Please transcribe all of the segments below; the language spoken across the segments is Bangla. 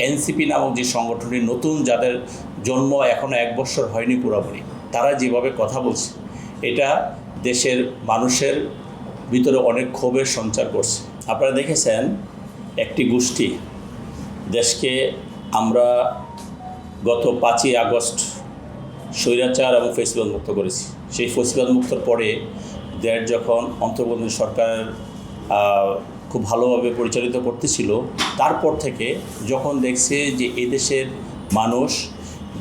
এনসিপি নামক যে সংগঠনটি নতুন, যাদের জন্ম এখনও 1 বছর হয়নি পুরোপুরি, তারা যেভাবে কথা বলছে এটা দেশের মানুষের ভিতরে অনেক ক্ষোভের সঞ্চার করছে। আপনারা দেখেছেন একটি গোষ্ঠী দেশকে, আমরা গত 5ই আগস্ট স্বৈরাচার এবং ফেসিবাদ মুক্ত করেছি। সেই ফেসিবাদ মুক্তর পরে দেশ যখন অন্তর্বর্তী সরকার খুব ভালোভাবে পরিচালিত করতেছিল, তারপর থেকে যখন দেখছে যে এদেশের মানুষ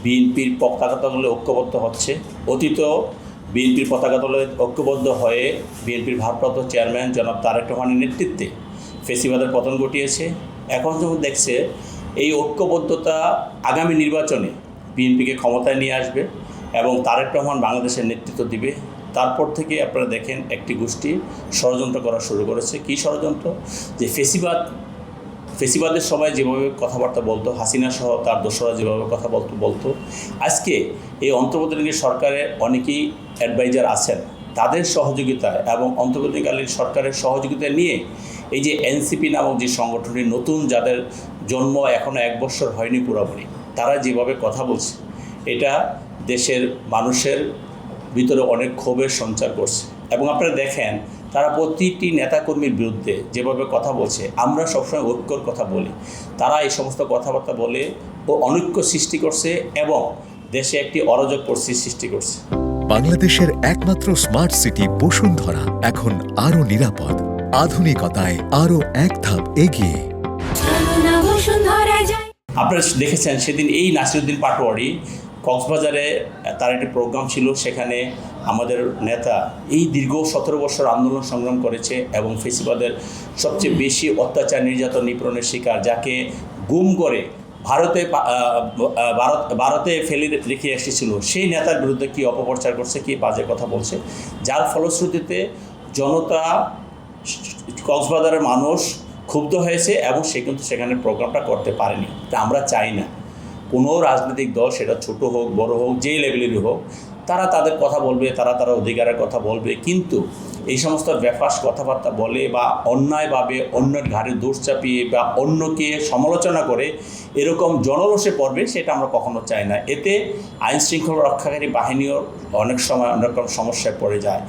বিএনপির পতাকা তলে ঐক্যবদ্ধ হচ্ছে, অতীত বিএনপির পতাকা তলে ঐক্যবদ্ধ হয়ে বিএনপির ভারপ্রাপ্ত চেয়ারম্যান জনাব তারেক রহমানের নেতৃত্বে ফেসিবাদের পতন ঘটিয়েছে। এখন যখন দেখছে এই ঐক্যবদ্ধতা আগামী নির্বাচনে বিএনপিকে ক্ষমতায় নিয়ে আসবে এবং তারেক রহমান বাংলাদেশের নেতৃত্ব দিবে, তারপর থেকে আপনারা দেখেন একটি গোষ্ঠী ষড়যন্ত্র করা শুরু করেছে। কী ষড়যন্ত্র? যে ফেসিবাদের সময় যেভাবে কথাবার্তা বলতো, হাসিনা সহ তার দোসরা যেভাবে কথা বলতো, আজকে এই অন্তর্বর্তীকালীন সরকারের অনেকেই অ্যাডভাইজার আছেন, তাদের সহযোগিতায় এবং অন্তর্বর্তীকালীন সরকারের সহযোগিতা নিয়ে এই যে এনসিপি নামক যে সংগঠনটি নতুন, যাদের জন্ম এখনও 1 বছর হয়নি পুরোপুরি, তারা যেভাবে কথা বলছে এটা দেশের মানুষের ভিতরে অনেক ক্ষোভের সঞ্চার করছে। এবং আপনারা দেখেন তারা প্রতিটি নেতাকর্মীর বিরুদ্ধে যেভাবে কথা বলছে, আমরা সবসময় ঐক্যর কথা বলি, তারা এই সমস্ত কথাবার্তা বলে ও অনৈক্য সৃষ্টি করছে এবং দেশে একটি অরাজক পরিস্থিতি সৃষ্টি করছে। বাংলাদেশের একমাত্র স্মার্ট সিটি বসুন্ধরা এখন আরো নিরাপদ, আধুনিকতায় আরো এক ধাপ এগিয়ে। আপনারা দেখেছেন সেদিন এই নাসিরউদ্দিন পাটোয়ারি কক্সবাজারে তার একটি প্রোগ্রাম ছিল, সেখানে আমাদের নেতা এই দীর্ঘ 17 বছর আন্দোলন সংগ্রাম করেছে এবং ফেসিবাদের সবচেয়ে বেশি অত্যাচার, নির্যাতন, নিপীড়নের শিকার, যাকে গুম করে ভারতে ফেলে রেখে এসেছিল, সেই নেতার বিরুদ্ধে কী অপপ্রচার করছে, কী বাজে কথা বলছে, যার ফলশ্রুতিতে জনতা, কক্সবাজারের মানুষ ক্ষুব্ধ হয়েছে এবং সে কিন্তু সেখানে প্রোগ্রামটা করতে পারেনি। তা আমরা চাই না কোনো রাজনৈতিক দল, সেটা ছোট হোক বড় হোক, যেই লেভেলেরই হোক, তারা তাদের কথা বলবে, তারা অধিকারের কথা বলবে, কিন্তু এই সমস্ত ব্যাপাস কথাবার্তা বলে বা অন্যায়ভাবে অন্যের ঘাড়ে দোষ চাপিয়ে বা অন্যকে সমালোচনা করে এরকম জনরোষে পড়বে, সেটা আমরা কখনো চাই না। এতে আইন শৃঙ্খলা রক্ষাকারী বাহিনীও অনেক সময় অনেক রকম সমস্যায় পড়ে যায়।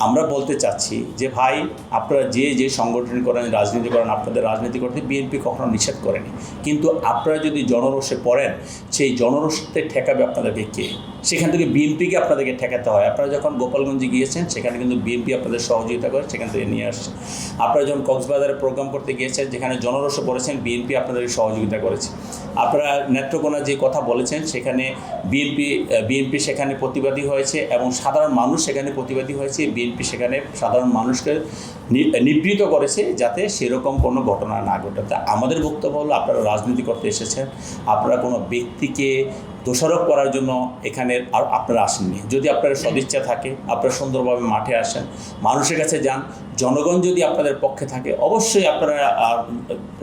আমরা বলতে চাচ্ছি যে ভাই, আপনারা যে সংগঠন করেন, রাজনীতি করেন, আপনাদের রাজনীতি করতে বিএনপি কখনো নিষেধ করেনি, কিন্তু আপনারা যদি জনরোষে পড়েন, সেই জনরোষতে ঠেকাবে আপনাদেরকে কে? সেখান থেকে বিএনপিকে আপনাদেরকে ঠেকাতে হয়। আপনারা যখন গোপালগঞ্জে গিয়েছেন, সেখানে কিন্তু বিএনপি আপনাদের সহযোগিতা করে সেখান থেকে নিয়ে আসছে। আপনারা যখন কক্সবাজারে প্রোগ্রাম করতে গিয়েছেন, যেখানে জনরোষে পড়েছেন, বিএনপি আপনাদের সহযোগিতা করেছে। আপনারা নেত্রকোনা যে কথা বলেছেন, সেখানে বিএনপি সেখানে প্রতিবাদী হয়েছে এবং সাধারণ মানুষ সেখানে প্রতিবাদী হয়েছে। বিএনপি সেখানে সাধারণ মানুষকে নিবৃত করেছে যাতে সেরকম কোনো ঘটনা না ঘটে। তা আমাদের বক্তব্য হলো, আপনারা রাজনীতি করতে এসেছেন, আপনারা কোনো ব্যক্তিকে দোষারোপ করার জন্য এখানে আপনারা আসেননি। যদি আপনার সদিচ্ছা থাকে, আপনারা সুন্দরভাবে মাঠে আসেন, মানুষের কাছে যান, জনগণ যদি আপনাদের পক্ষে থাকে, অবশ্যই আপনারা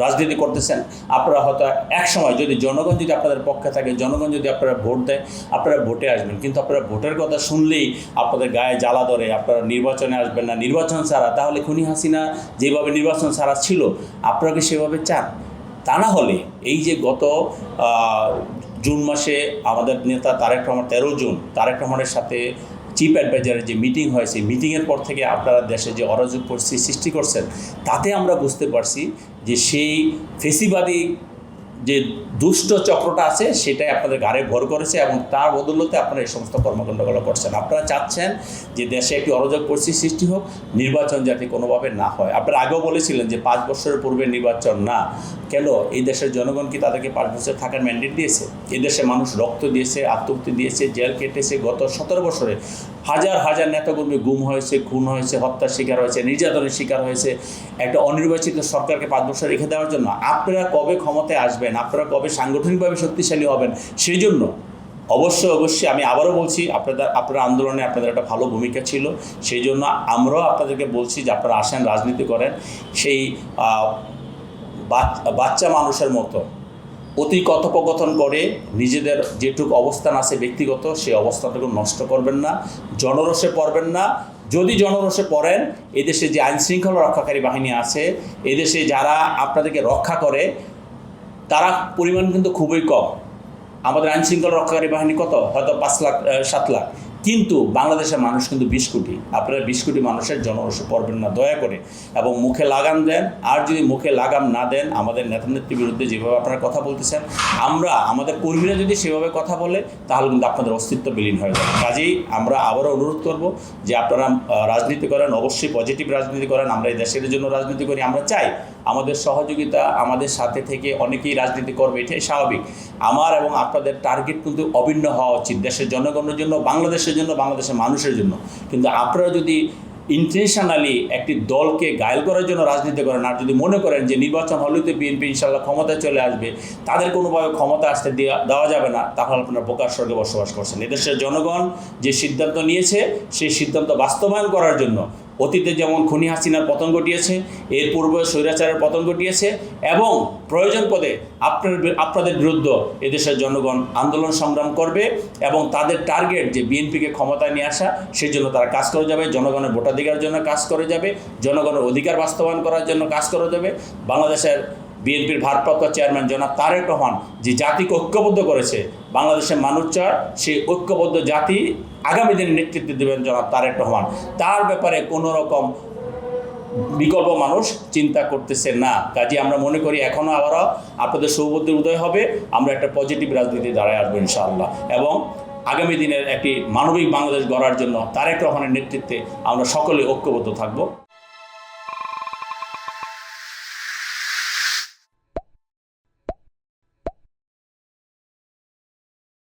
রাজনীতি করতেছেন। আপনারা হয়তো এক সময় যদি জনগণ যদি আপনাদের পক্ষে থাকে, জনগণ যদি আপনারা ভোট দেয়, আপনারা ভোটে আসবেন। কিন্তু আপনারা ভোটের কথা শুনলেই আপনাদের গায়ে জ্বালা ধরে, আপনারা নির্বাচনে আসবেন না, নির্বাচন ছাড়া। তাহলে খুনি হাসিনা যেভাবে নির্বাচন ছাড়া ছিল, আপনারা কি সেভাবে চান? তা না হলে এই যে গত জুন মাসে আমাদের নেতা তারেক রহমান, 13 জুন তারেক রহমানের সাথে চিফ অ্যাডভাইজারের যে মিটিং হয়েছে, মিটিংয়ের পর থেকে আপনারা দেশে যে অরাজক পরিস্থিতি সৃষ্টি করছেন, তাতে আমরা বুঝতে পারছি যে সেই ফেসিবাদী যে দুষ্ট চক্রটা আছে, সেটাই আপনাদের ঘাড়ে ভর করেছে এবং তার বদৌলতে আপনারা এই সমস্ত কর্মকাণ্ডগুলো করছেন। আপনারা চাচ্ছেন যে দেশে একটি অরাজক পরিস্থিতি সৃষ্টি হোক, নির্বাচন যাতে কোনোভাবে না হয়। আপনারা আগেও বলেছিলেন যে 5 বছরের পূর্বে নির্বাচন না। কেন? এই দেশের জনগণ কি তাদেরকে 5 বছর থাকার ম্যান্ডেট দিয়েছে? এই দেশে মানুষ রক্ত দিয়েছে, আত্মহত্যা দিয়েছে, জেল কেটেছে। গত 17 বছরে হাজার হাজার নেতাকর্মী গুম হয়েছে, খুন হয়েছে, হত্যার শিকার হয়েছে, নির্যাতনের শিকার হয়েছে। একটা অনির্বাচিত সরকারকে 5 বছর রেখে দেওয়ার জন্য আপনারা কবে ক্ষমতায় আসবেন, আপনারা কবে সাংগঠনিকভাবে শক্তিশালী হবেন, সেই জন্য অবশ্যই আমি আবারও বলছি, আপনার আন্দোলনে আপনাদের একটা ভালো ভূমিকা ছিল। সেই জন্য আমরাও আপনাদেরকে বলছি যে আপনারা আসেন, রাজনীতি করেন। সেই বাচ্চা মানুষের মতো অতি কথোপকথন করে নিজেদের যেটুকু অবস্থান আছে ব্যক্তিগত, সেই অবস্থানটুকু নষ্ট করবেন না, জনরোষে পড়বেন না। যদি জনরোষে পড়েন, এদেশে যে আইনশৃঙ্খলা রক্ষাকারী বাহিনী আছে, এদেশে যারা আপনাদেরকে রক্ষা করে, তারা পরিমাণ কিন্তু খুবই কম। আমাদের আইনশৃঙ্খলা রক্ষাকারী বাহিনী কত, হয়তো 5 লাখ 7 লাখ, কিন্তু বাংলাদেশের মানুষ কিন্তু 20 কোটি। আপনারা 20 কোটি মানুষের জনরসে পড়বেন না দয়া করে, এবং মুখে লাগাম দেন। আর যদি মুখে লাগাম না দেন, আমাদের নেতানেত্রীর বিরুদ্ধে যেভাবে আপনারা কথা বলতেছেন, আমাদের কর্মীরা যদি সেভাবে কথা বলে, তাহলে কিন্তু আপনাদের অস্তিত্ব বিলীন হয়ে যাবে। কাজেই আমরা আবারও অনুরোধ করব যে আপনারা রাজনীতি করেন, অবশ্যই পজিটিভ রাজনীতি করেন। আমরা এই দেশের জন্য রাজনীতি করি, আমরা চাই আমাদের সহযোগিতা, আমাদের সাথে থেকে অনেকেই রাজনীতি করবে, এটাই স্বাভাবিক। আমার এবং আপনাদের টার্গেট কিন্তু অভিন্ন হওয়া উচিত, দেশের জনগণের জন্য, বাংলাদেশের জন্য, বাংলাদেশের মানুষের জন্য। কিন্তু আপনারা যদি ইন্টেনশনালি একটি দলকে ঘায়েল করার জন্য রাজনীতি করেন, আর যদি মনে করেন যে নির্বাচন হলেতে বিএনপি ইনশাল্লাহ ক্ষমতায় চলে আসবে, তাদের কোনোভাবে ক্ষমতা আসতে দেওয়া যাবে না, তাহলে আপনারা বোকার স্বর্গে বসবাস করছেন। এদেশের জনগণ যে সিদ্ধান্ত নিয়েছে, সেই সিদ্ধান্ত বাস্তবায়ন করার জন্য অতীতে যেমন খুনি হাসিনার পতন ঘটিয়েছে, এর পূর্বে স্বৈরাচারের পতন ঘটিয়েছে, এবং প্রয়োজন পদে আপনাদের বিরুদ্ধে এদেশের জনগণ আন্দোলন সংগ্রাম করবে, এবং তাদের টার্গেট যে বিএনপিকে ক্ষমতায় নিয়ে আসা, সেই জন্য তারা কাজ করে যাবে। জনগণের ভোটাধিকারের জন্য কাজ করে যাবে, জনগণের অধিকার বাস্তবায়ন করার জন্য কাজ করে যাবে। বাংলাদেশের বিএনপির ভারপ্রাপ্ত চেয়ারম্যান জনাব তারেক রহমান যে জাতিকে ঐক্যবদ্ধ করেছে, বাংলাদেশের মানুষ চায় সেই ঐক্যবদ্ধ জাতি আগামী দিনে নেতৃত্ব দেবেন জনাব তারেক রহমান। তার ব্যাপারে কোনো রকম বিকল্প মানুষ চিন্তা করতেছে না। কাজে আমরা মনে করি এখনও আবারও আপনাদের সৌবুদ্ধির উদয় হবে, আমরা একটা পজিটিভ রাজনীতি দাঁড়ায় আসবো ইনশাআল্লাহ, এবং আগামী দিনের একটি মানবিক বাংলাদেশ গড়ার জন্য তারেক রহমানের নেতৃত্বে আমরা সকলে ঐক্যবদ্ধ থাকব।